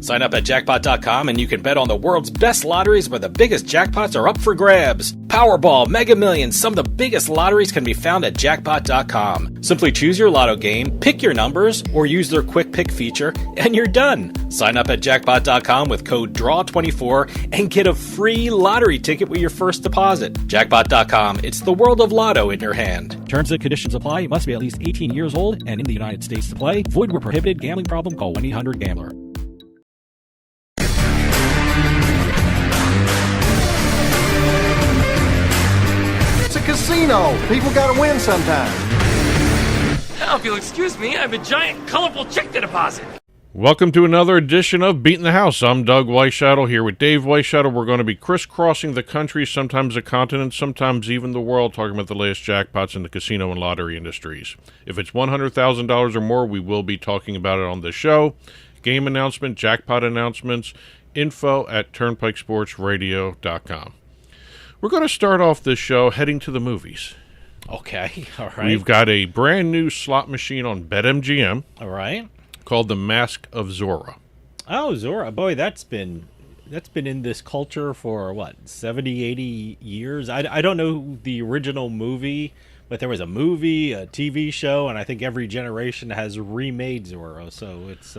Sign up at jackpot.com and you can bet on the world's best lotteries where the biggest jackpots are up for grabs. Powerball, Mega Millions, some of the biggest lotteries can be found at jackpot.com. Simply choose your lotto game, pick your numbers, or use their quick pick feature, and you're done. Sign up at jackpot.com with code DRAW24 and get a free lottery ticket with your first deposit. Jackpot.com, it's the world of lotto in your hand. Terms and conditions apply. You must be at least 18 years old and in the United States to play. Void where prohibited. Gambling problem? Call 1-800-GAMBLER. It's a casino. People gotta win sometime. Now, if you'll excuse me, I have a giant, colorful check to deposit. Welcome to another edition of Beatin the House. I'm Doug Weischadle here with Dave Weischadle. We're going to be crisscrossing the country, sometimes the continent, sometimes even the world, talking about the latest jackpots in the casino and lottery industries. If it's $100,000 or more, we will be talking about it on the show. Game announcement, jackpot announcements, info at turnpikesportsradio.com. We're going to start off this show heading to the movies. Okay, all right. We've got a brand new slot machine on BetMGM. All right. Called The Mask of Zorro. Oh, Zorro. Boy, that's been in this culture for, what, 70, 80 years? I don't know the original movie, but there was a movie, a TV show, and I think every generation has remade Zorro. So it's,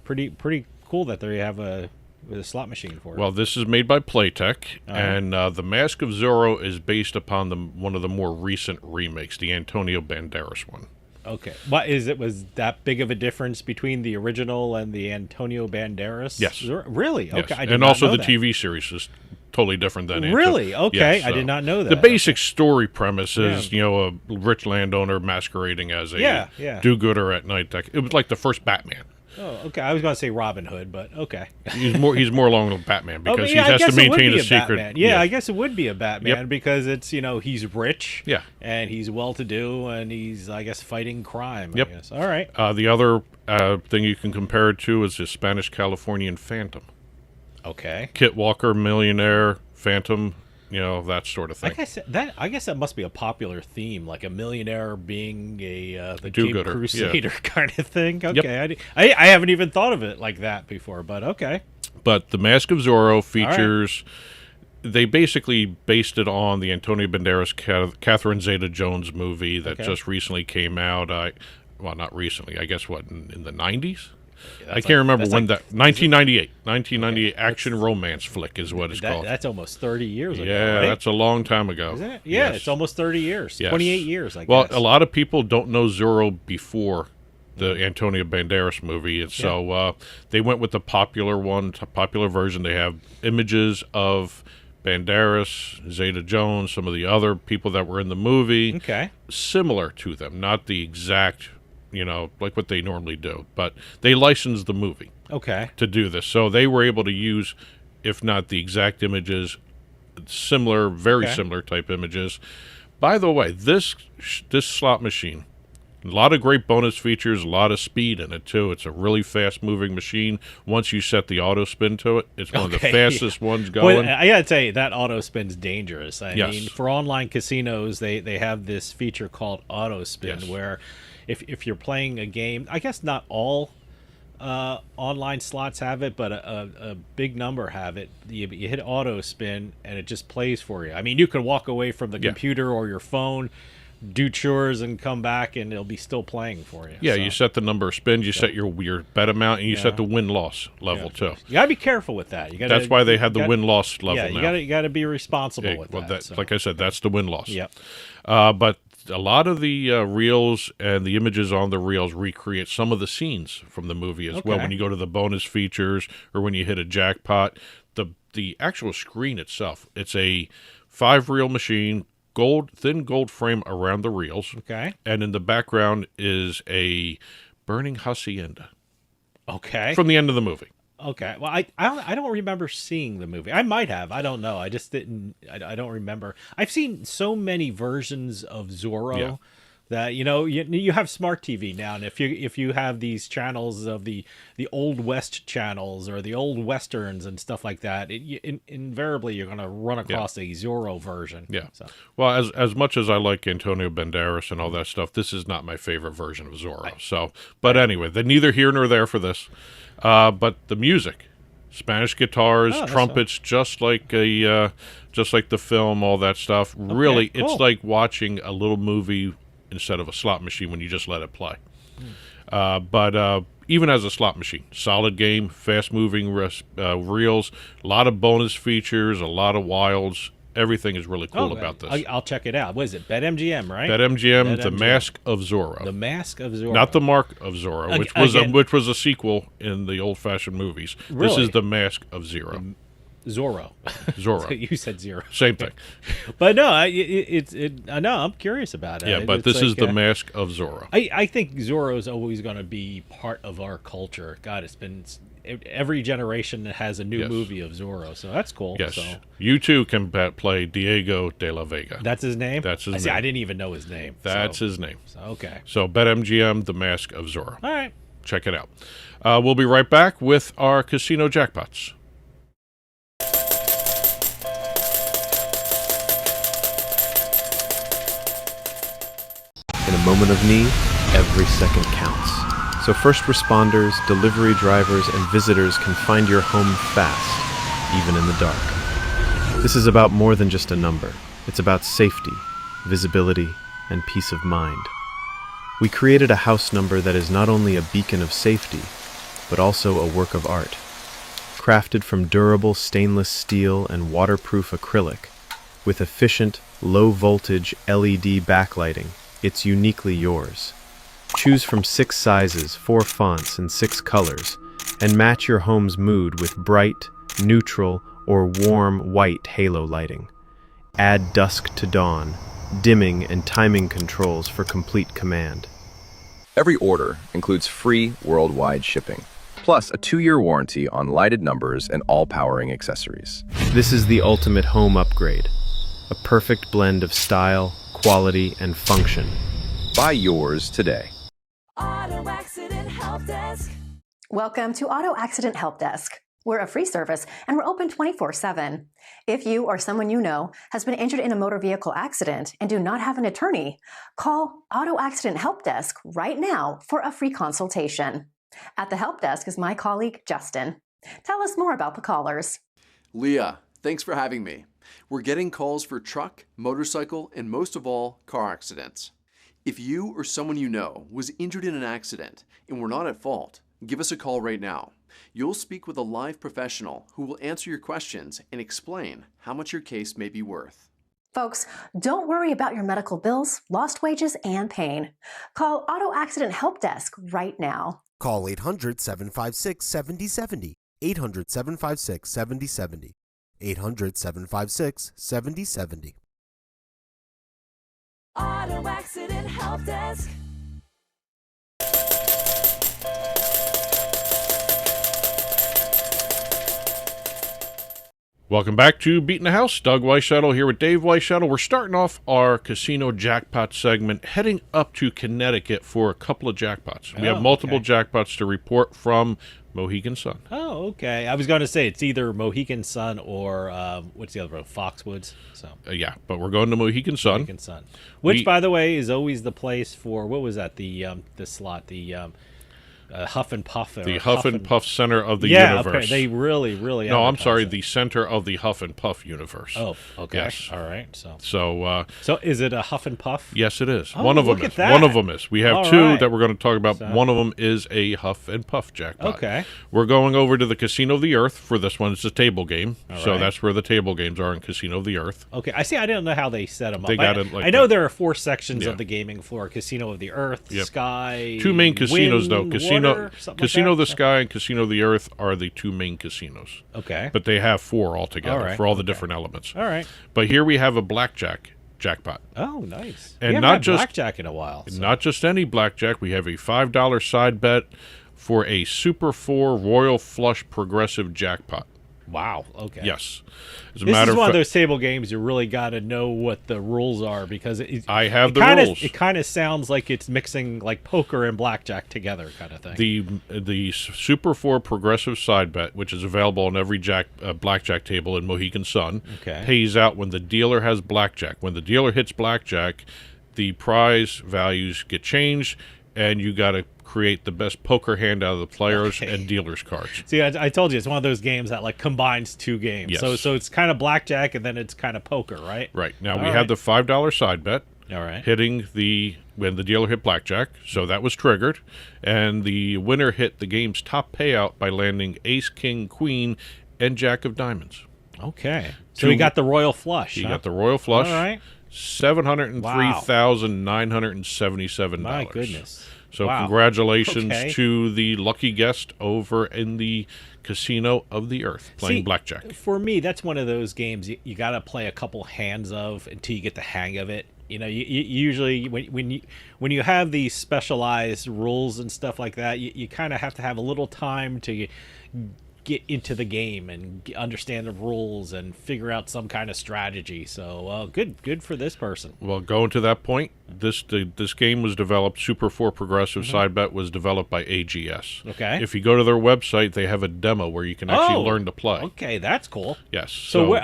pretty cool that they have a slot machine for it. Well, this is made by Playtech, and The Mask of Zorro is based upon one of the more recent remakes, the Antonio Banderas one. Okay. Was that big of a difference between the original and the Antonio Banderas? Yes. Really? Yes. Okay. I did and not also know the that. TV series is totally different than Really? Okay. Yes, I did not know that. The basic story premise is, a rich landowner masquerading as a do-gooder at night. It was like the first Batman. Oh, okay. I was going to say Robin Hood, but okay. He's more along with Batman because he I has guess to maintain a a secret. Batman. Yeah, I guess it would be a Batman because it's, he's rich. Yeah. And he's well-to-do and he's, I guess, fighting crime. Yep. I guess. All right. The other thing you can compare it to is the Spanish Californian Phantom. Okay. Kit Walker, millionaire, Phantom, that sort of thing. I guess that must be a popular theme, like a millionaire being the do-gooder, Cape Crusader kind of thing. Okay, Yep. I haven't even thought of it like that before, but okay. But The Mask of Zorro features. They basically based it on the Antonio Banderas, Catherine Zeta-Jones movie that just recently came out. Not recently. I guess in the 90s. I can't remember when that. 1998 action romance flick is what it's called. That's almost 30 years ago. Yeah, right? that's a long time ago. Isn't it? Yeah, Yes. it's almost 30 years. Yes. 28 years, I guess. Well, a lot of people don't know Zorro before the Antonio Banderas movie, and so they went with the popular version. They have images of Banderas, Zeta-Jones, some of the other people that were in the movie. Okay. Similar to them, not the exact, like what they normally do, but they licensed the movie. Okay. To do this. So they were able to use, if not the exact images, very similar type images. By the way, this slot machine, a lot of great bonus features, a lot of speed in it, too. It's a really fast-moving machine. Once you set the auto spin to it, it's one of the fastest ones going. Well, I got to tell you, that auto spin's dangerous. I mean, for online casinos, they have this feature called auto spin where if you're playing a game, I guess not all online slots have it, but a big number have it. You hit auto spin, and it just plays for you. I mean, you can walk away from the computer or your phone, do chores, and come back, and it'll be still playing for you. Yeah, so you set the number of spins, you set your bet amount, and you set the win-loss level, too. You got to be careful with that. That's why they have the win-loss level now. You got to be responsible with that. So. Like I said, that's the win-loss. Yep. But a lot of the reels and the images on the reels recreate some of the scenes from the movie as well. When you go to the bonus features or when you hit a jackpot, the actual screen itself, it's a 5-reel machine, thin gold frame around the reels. Okay. And in the background is a burning hacienda. Okay. From the end of the movie. Okay. Well, I don't remember seeing the movie. I might have. I don't know. I just didn't. I don't remember. I've seen so many versions of Zorro that you have smart TV now, and if you have these channels of the old West channels or the old westerns and stuff like that, invariably you're going to run across a Zorro version. Yeah. So. Well, as much as I like Antonio Banderas and all that stuff, this is not my favorite version of Zorro. But anyway, they're neither here nor there for this. But the music, Spanish guitars, trumpets, just like the film, all that stuff. Really, cool. It's like watching a little movie instead of a slot machine when you just let it play. But even as a slot machine, solid game, fast-moving reels, a lot of bonus features, a lot of wilds. Everything is really cool about this. I'll check it out. What is it? BetMGM, right? BetMGM, The Mask of Zorro. The Mask of Zorro. Not The Mark of Zorro, which was a sequel in the old-fashioned movies. Really? This is The Mask of Zorro. Zorro. You said zero. Same thing. But no, I'm curious about it. Yeah, but this is The Mask of Zorro. I think Zorro is always going to be part of our culture. God, it's been every generation that has a new movie of Zorro, so that's cool. Yes. So. You too can play Diego de la Vega. That's his name? That's his name. I didn't even know his name. That's his name. Okay. So BetMGM, The Mask of Zorro. All right. Check it out. We'll be right back with our casino jackpots. In a moment of need, every second counts. So first responders, delivery drivers, and visitors can find your home fast, even in the dark. This is about more than just a number. It's about safety, visibility, and peace of mind. We created a house number that is not only a beacon of safety, but also a work of art. Crafted from durable stainless steel and waterproof acrylic, with efficient, low-voltage LED backlighting, it's uniquely yours. Choose from 6 sizes, 4 fonts, and 6 colors, and match your home's mood with bright, neutral, or warm white halo lighting. Add dusk to dawn, dimming and timing controls for complete command. Every order includes free worldwide shipping, plus a 2-year warranty on lighted numbers and all powering accessories. This is the ultimate home upgrade. A perfect blend of style, quality, and function. Buy yours today. Auto Accident Help Desk. Welcome to Auto Accident Help Desk. We're a free service and we're open 24/7. If you or someone you know has been injured in a motor vehicle accident and do not have an attorney, call Auto Accident Help Desk right now for a free consultation. At the help desk is my colleague, Justin. Tell us more about the callers. Leah, thanks for having me. We're getting calls for truck, motorcycle, and most of all, car accidents. If you or someone you know was injured in an accident and were not at fault, give us a call right now. You'll speak with a live professional who will answer your questions and explain how much your case may be worth. Folks, don't worry about your medical bills, lost wages, and pain. Call Auto Accident Help Desk right now. Call 800-756-7070. 800-756-7070. 800-756-7070. Auto Accident Help Desk. Welcome back to Beatin the House. Doug Weischadle here with Dave Weischadle. We're starting off our casino jackpot segment, heading up to Connecticut for a couple of jackpots. We have multiple jackpots to report from Mohegan Sun. Oh, okay. I was going to say it's either Mohegan Sun or what's the other one? Foxwoods. So yeah, but we're going to Mohegan Sun. Mohegan Sun, which by the way is always the place for what was that? The slot, the Huff and Puff. The Huff and Puff Center of the Universe. Okay. They really. No, I'm sorry. The Center of the Huff and Puff Universe. Oh, okay. Yes. All right. So is it a Huff and Puff? Yes, it is. Oh, one of them is. One of them is. We have two that we're going to talk about. One of them is a Huff and Puff jackpot. Okay. We're going over to the Casino of the Earth for this one. It's a table game. So that's where the table games are in Casino of the Earth. Okay. I see. I didn't know how they set them up. They got it like I know there are 4 sections of the gaming floor: Casino of the Earth, Sky, 2 main casinos, Wind, though. Water, Casino of the Sky and Casino of the Earth are the 2 main casinos. Okay. But they have 4 altogether for all the different elements. All right. But here we have a blackjack jackpot. Oh, nice. And not just blackjack in a while. So. Not just any blackjack. We have a $5 side bet for a Super 4 Royal Flush Progressive jackpot. Wow. Okay. Yes. As a This matter is one of fa- those table games you really got to know what the rules are, because I have the kinda, rules. It kind of sounds like it's mixing like poker and blackjack together, kind of thing. The Super 4 progressive side bet, which is available on every blackjack table in Mohegan Sun, pays out when the dealer has blackjack. When the dealer hits blackjack, the prize values get changed, and you got to create the best poker hand out of the players and dealers' cards. See, I told you, it's one of those games that like combines two games. Yes. So it's kind of blackjack and then it's kind of poker, right? Right. Now, we have the $5 side bet. All right. Hitting when the dealer hit blackjack, so that was triggered, and the winner hit the game's top payout by landing ace, king, queen, and jack of diamonds. Okay. So he got the royal flush. He got the royal flush. All right. $703,977. My goodness. So wow. Congratulations to the lucky guest over in the Casino of the Earth playing blackjack. For me, that's one of those games you got to play a couple hands of until you get the hang of it. You know, you usually when you have these specialized rules and stuff like that, you kind of have to have a little time to get into the game and understand the rules and figure out some kind of strategy. So good for this person. Well, going to that point, this game was developed, Super 4 Progressive Side Bet was developed by AGS. Okay. If you go to their website, they have a demo where you can actually learn to play. Okay, that's cool. Yes. So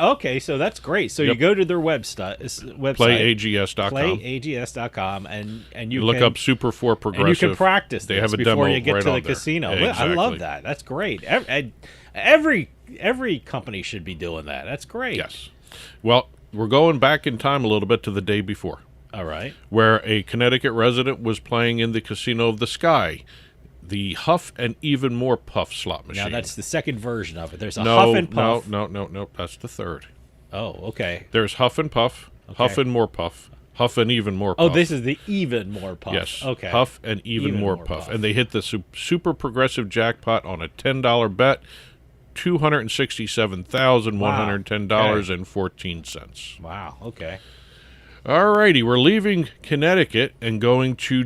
that's great. So you go to their website playags.com. playags.com and you look can, up Super 4 Progressive. and you can practice they this have a before demo you get right to the on there. casino. Yeah, exactly. I love that. That's great. Every company should be doing that. That's great. Yes. Well, we're going back in time a little bit to the day before. All right. Where a Connecticut resident was playing in the Casino of the Sky, the Huff and Even More Puff slot machine. Now that's the second version of it. There's a Huff and Puff. No. That's the third. Oh, okay. There's Huff and Puff, Huff and More Puff, Huff and Even More Puff. Oh, this is the Even More Puff. Yes. Okay. Huff and Even more puff. And they hit the super progressive jackpot on a $10 bet, $267,110.14. Wow. Okay. All righty, we're leaving Connecticut and going to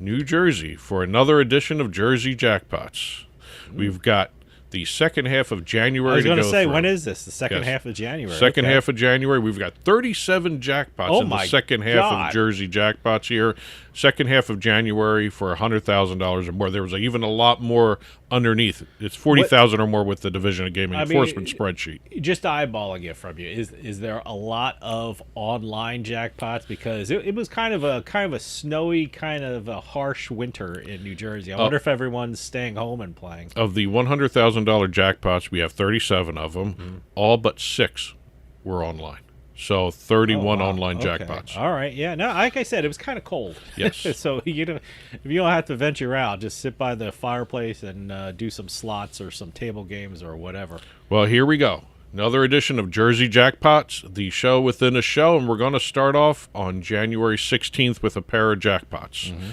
New Jersey, for another edition of Jersey Jackpots. We've got the second half of January to go through. I was going to say, when is this? The second half of January. Second half of January. We've got 37 jackpots in the second half of Jersey Jackpots here. Second half of January for $100,000 or more. There was even a lot more underneath. It's 40,000 or more with the Division of Gaming Enforcement spreadsheet. Just eyeballing it from you, is there a lot of online jackpots? Because it was kind of a snowy, kind of a harsh winter in New Jersey. I wonder if everyone's staying home and playing. Of the $100,000 jackpots, we have 37 of them. Mm-hmm. All but 6 were online. So 31 online jackpots. All right, yeah. No, like I said, it was kind of cold. Yes. So if you don't have to venture out, just sit by the fireplace and do some slots or some table games or whatever. Well, here we go. Another edition of Jersey Jackpots, the show within a show, and we're going to start off on January 16th with a pair of jackpots. Mm-hmm.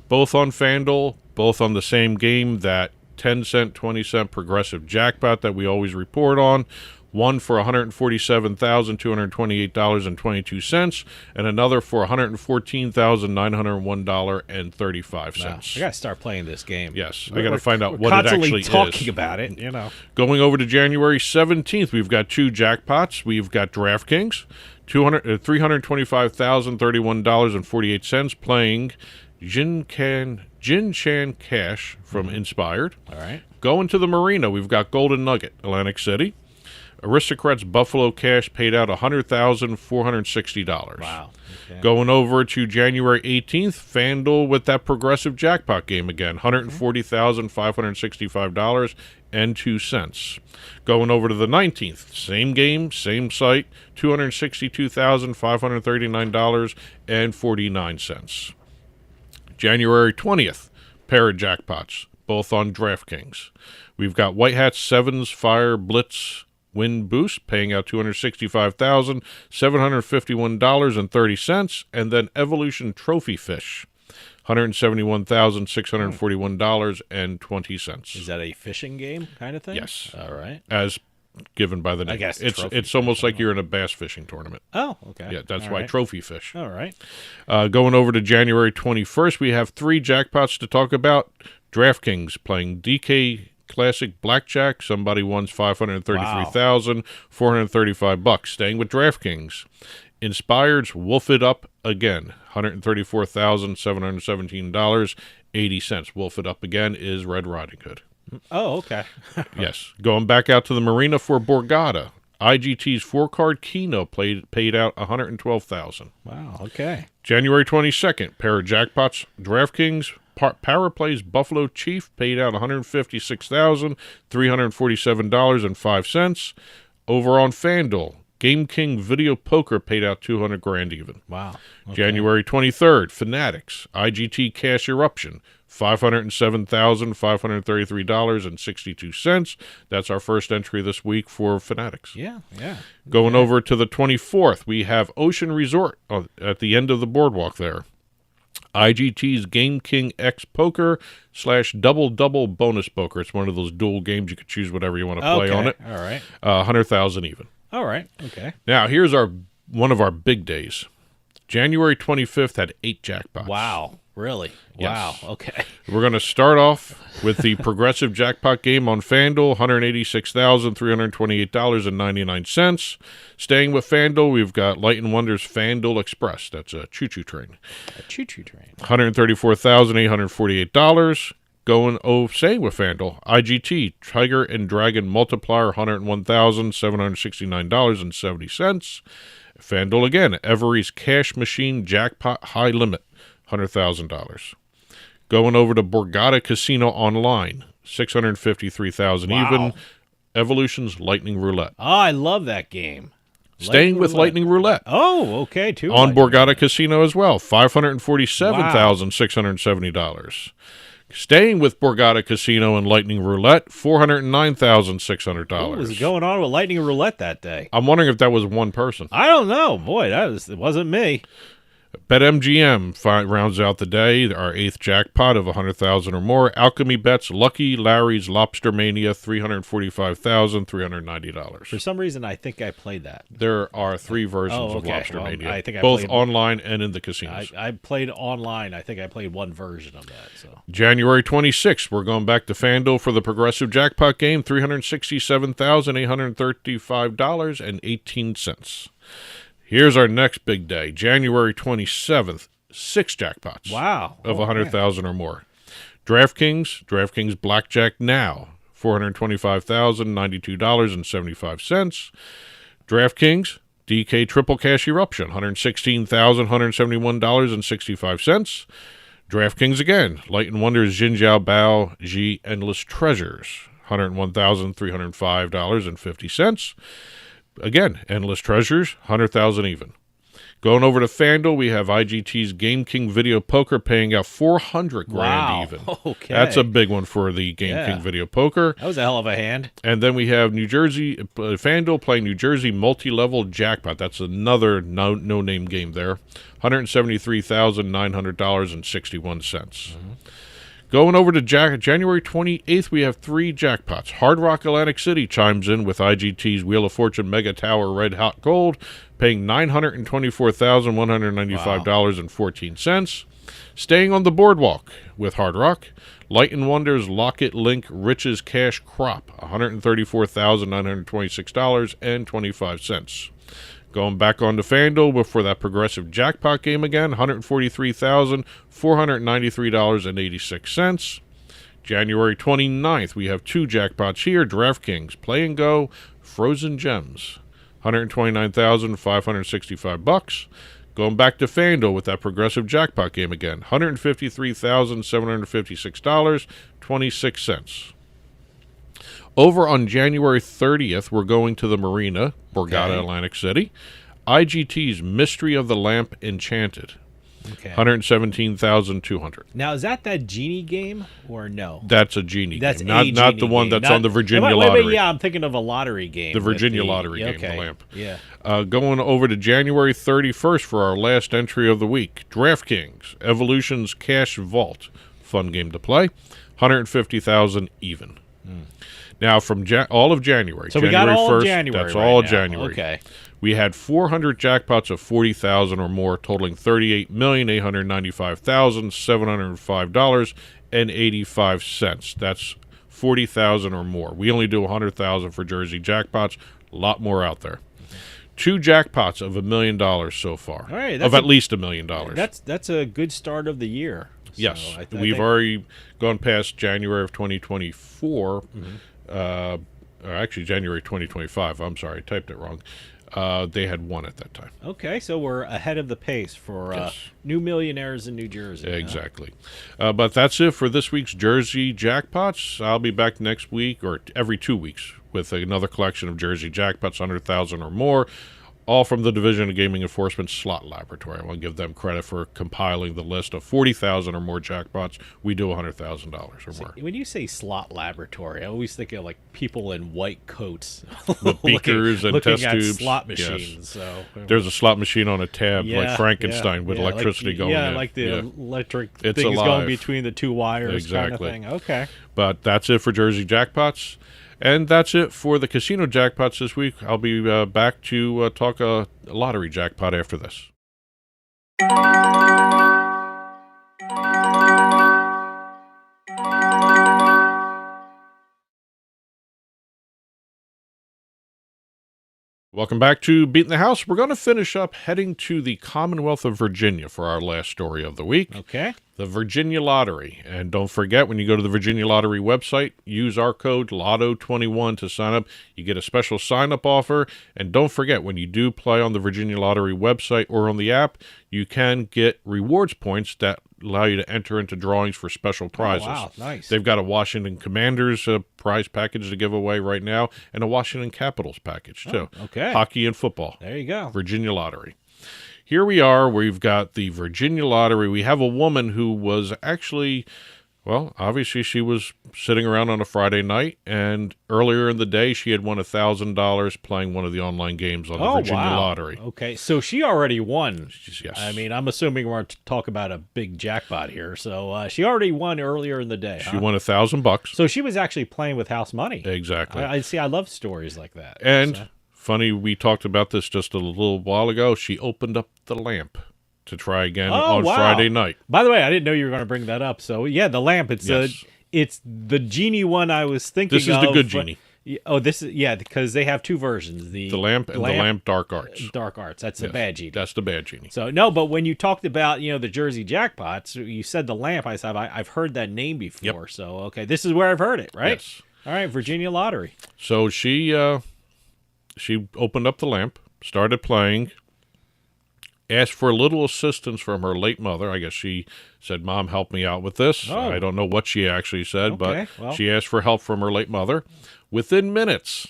Both on FanDuel, both on the same game, that 10-cent, 20-cent progressive jackpot that we always report on. One for $147,228.22, and another for $114,901.35. Wow. I got to start playing this game. Yes, I got to find out what it actually is. Constantly talking about it, you know. Going over to January 17th, we've got 2 jackpots. We've got DraftKings, $325,031.48, playing Jin Chan Cash from Inspired. All right. Going to the Marina, we've got Golden Nugget, Atlantic City. Aristocrats Buffalo Cash paid out $100,460. Wow. Okay. Going over to January 18th, FanDuel with that progressive jackpot game again, $140,565.02. Going over to the 19th, same game, same site, $262,539.49. January 20th, pair of jackpots, both on DraftKings. We've got White Hat Sevens Fire Blitz Win Boost paying out $265,751.30, and then Evolution Trophy Fish, $171,641.20. Is that a fishing game kind of thing? Yes. All right. As given by the name. I guess it's almost like you're in a bass fishing tournament. Oh, okay. Yeah, that's why Trophy Fish. All right. Going over to January 21st, we have 3 jackpots to talk about. DraftKings playing DK Classic Blackjack. Somebody won $533,435. Staying with DraftKings. Inspired's Wolf It Up Again, $134,717.80. Wolf It Up Again is Red Riding Hood. Oh, okay. Yes. Going back out to the marina for Borgata. IGT's 4-card Keno paid out $112,000. Wow, okay. January 22nd, pair of jackpots. DraftKings Power Plays Buffalo Chief paid out $156,347.05. Over on FanDuel, Game King Video Poker paid out $200,000 even. Wow. Okay. January 23rd, Fanatics IGT Cash Eruption, $507,533.62. That's our first entry this week for Fanatics. Yeah. Going over to the 24th, we have Ocean Resort at the end of the boardwalk there. IGT's Game King X Poker / Double Double Bonus Poker. It's one of those dual games. You can choose whatever you want to play on it. All right. $100,000 even. All right. Okay. Now, here's one of our big days. January 25th had 8 jackpots. Wow. Really? Yes. Wow. Okay. We're going to start off with the progressive jackpot game on FanDuel, $186,328.99. Staying with FanDuel, we've got Light & Wonder's FanDuel Express. That's a choo-choo train. A choo-choo train. $134,848. Staying with FanDuel, IGT Tiger and Dragon Multiplier, $101,769.70. FanDuel again, Every's Cash Machine Jackpot High Limit, $100,000. Going over to Borgata Casino Online, $653,000 even. Evolution's Lightning Roulette. Oh, I love that game. Staying with Lightning Roulette. Oh, okay, too. On Borgata Casino as well, $547,670. Staying with Borgata Casino and Lightning Roulette, $409,600. What was going on with Lightning Roulette that day? I'm wondering if that was one person. I don't know. Boy, it wasn't me. BetMGM rounds out the day, our 8th jackpot of $100,000 or more. Alchemy Bets, Lucky Larry's Lobster Mania, $345,390. For some reason, I think I played that. There are 3 versions of Lobster Mania, I think both online and in the casinos. I played online. I think I played one version of that. So January 26th, we're going back to FanDuel for the progressive jackpot game, $367,835.18. Here's our next big day, January 27th, 6 jackpots. Wow. Of $100,000 or more. DraftKings Blackjack Now, $425,092.75. DraftKings DK Triple Cash Eruption, $116,171.65. DraftKings again, Light & Wonder's Jin Jiao Bao Ji Endless Treasures, $101,305.50. Again, Endless Treasures, $100,000 even. Going over to FanDuel, we have IGT's Game King Video Poker paying out $400,000 even. Okay. That's a big one for the Game King Video Poker. That was a hell of a hand. And then we have New Jersey, FanDuel playing New Jersey Multi-Level Jackpot. That's another no-name game there. $173,900.61. Mm-hmm. Going over to January 28th, we have 3 jackpots. Hard Rock Atlantic City chimes in with IGT's Wheel of Fortune Mega Tower Red Hot Gold, paying $924,195.14. Staying on the boardwalk with Hard Rock, Light & Wonder's Locket Link Riches Cash Crop, $134,926.25. Going back on to FanDuel for that progressive jackpot game again, $143,493.86. January 29th, we have 2 jackpots here. DraftKings Play and Go Frozen Gems, $129,565. Going back to FanDuel with that progressive jackpot game again, $153,756.26. Over on January 30th, we're going to the Marina, Borgata, Atlantic City. IGT's Mystery of the Lamp Enchanted, $117,200. Now, is that Genie game or no? That's a Genie that's game. Not the one that's on the Virginia Lottery. Yeah, I'm thinking of a lottery game. The Virginia Lottery game, the lamp. Yeah. Going over to January 31st for our last entry of the week. DraftKings Evolution's Cash Vault, fun game to play, $150,000 even. Now, from all of January, so January we got all 1st, of January. that's right all now. January. Okay. We had 400 jackpots of $40,000 or more, totaling $38,895,705.85. That's $40,000 or more. We only do $100,000 for Jersey Jackpots. A lot more out there. 2 jackpots of $1 million so far. All right, of at least $1 million. That's a good start of the year. Yes, So we've already gone past January of 2024. Or actually, January 2025. I'm sorry, I typed it wrong. They had 1 at that time. Okay, so we're ahead of the pace for new millionaires in New Jersey. Exactly. But that's it for this week's Jersey Jackpots. I'll be back next week or every 2 weeks with another collection of Jersey Jackpots, 100,000 or more, all from the Division of Gaming Enforcement Slot Laboratory. I want to give them credit for compiling the list of 40,000 or more jackpots. We do $100,000 or more. When you say slot laboratory, I always think of like people in white coats with beakers and looking test at tubes. slot machines. Yes. So there's a slot machine on a tab like Frankenstein with electricity going in. Yeah, like the electric it's things alive. going between the 2 wires Exactly. kind of thing. Okay. But that's it for Jersey Jackpots. And that's it for the casino jackpots this week. I'll be back to talk a lottery jackpot after this. Welcome back to Beatin the House. We're going to finish up heading to the Commonwealth of Virginia for our last story of the week. Okay. The Virginia Lottery. And don't forget, when you go to the Virginia Lottery website, use our code LOTTO21 to sign up. You get a special sign-up offer. And don't forget, when you do play on the Virginia Lottery website or on the app, you can get rewards points that allow you to enter into drawings for special prizes. Oh, wow, nice. They've got a Washington Commanders prize package to give away right now and a Washington Capitals package, too. Oh, okay. Hockey and football. There you go. Virginia Lottery. Here we are. We've got the Virginia Lottery. We have a woman who was actually, well, obviously she was sitting around on a Friday night, and earlier in the day she had won $1,000 playing one of the online games on the Virginia Lottery. Okay, so she already won. Yes. I mean, I'm assuming we're to talk about a big jackpot here. So she already won earlier in the day. She won $1,000. So she was actually playing with house money. Exactly. I see. I love stories like that. And funny, we talked about this just a little while ago. She opened up the lamp to try again on Friday night. By the way, I didn't know you were going to bring that up. So yeah, the lamp. It's the genie one I was thinking. This is the good genie. Oh, this is because they have 2 versions: the lamp and the lamp dark arts. Dark arts. That's the bad genie. That's the bad genie. So no, but when you talked about the Jersey Jackpots, you said the lamp. I said I've heard that name before. Yep. So okay, this is where I've heard it, right? Yes. All right, Virginia Lottery. So she opened up the lamp, started playing, asked for a little assistance from her late mother. I guess she said, "Mom, help me out with this." Oh. I don't know what she actually said, Okay, but she asked for help from her late mother. Within minutes,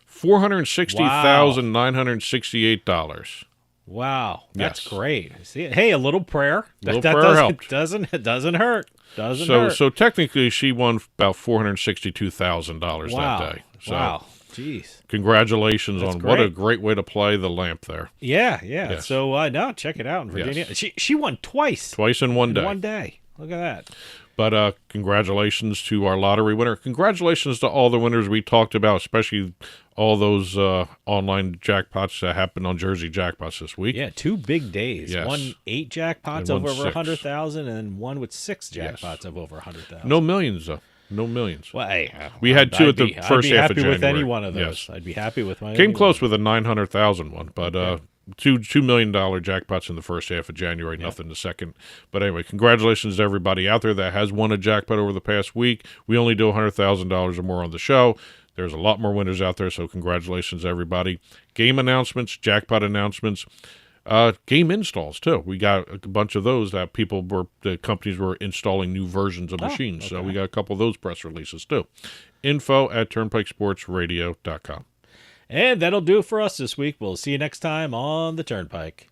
$460,968. Wow, that's Yes. great. See, hey, a little prayer. Little prayer helped. Doesn't hurt. Doesn't hurt. So technically, she won about $462,000 that day. So wow. Jeez. congratulations That's on what a great. great way to play the lamp there. Yeah. Yes. So no, check it out in Virginia. Yes. She won twice. Twice in one day. One day. Look at that. But congratulations to our lottery winner. Congratulations to all the winners we talked about, especially all those online jackpots that happened on Jersey Jackpots this week. Yeah, 2 big days. Yes. One 8 jackpots And of one over 6. 100,000, and one with 6 jackpots of over 100,000. No millions, though. No millions. Well, hey, We had 2 at the first half of I'd be happy with January. any one of those. Yes. I'd be happy with one. Came close with a $900,000 one, but $2 million jackpots in the first half of January, nothing the second. But anyway, congratulations to everybody out there that has won a jackpot over the past week. We only do $100,000 or more on the show. There's a lot more winners out there, so congratulations to everybody. Game announcements, jackpot announcements, game installs too. We got a bunch of those that the companies were installing new versions of machines. okay. So we got a couple of those press releases too. info@turnpikesportsradio.com. And that'll do it for us this week. We'll see you next time on the Turnpike.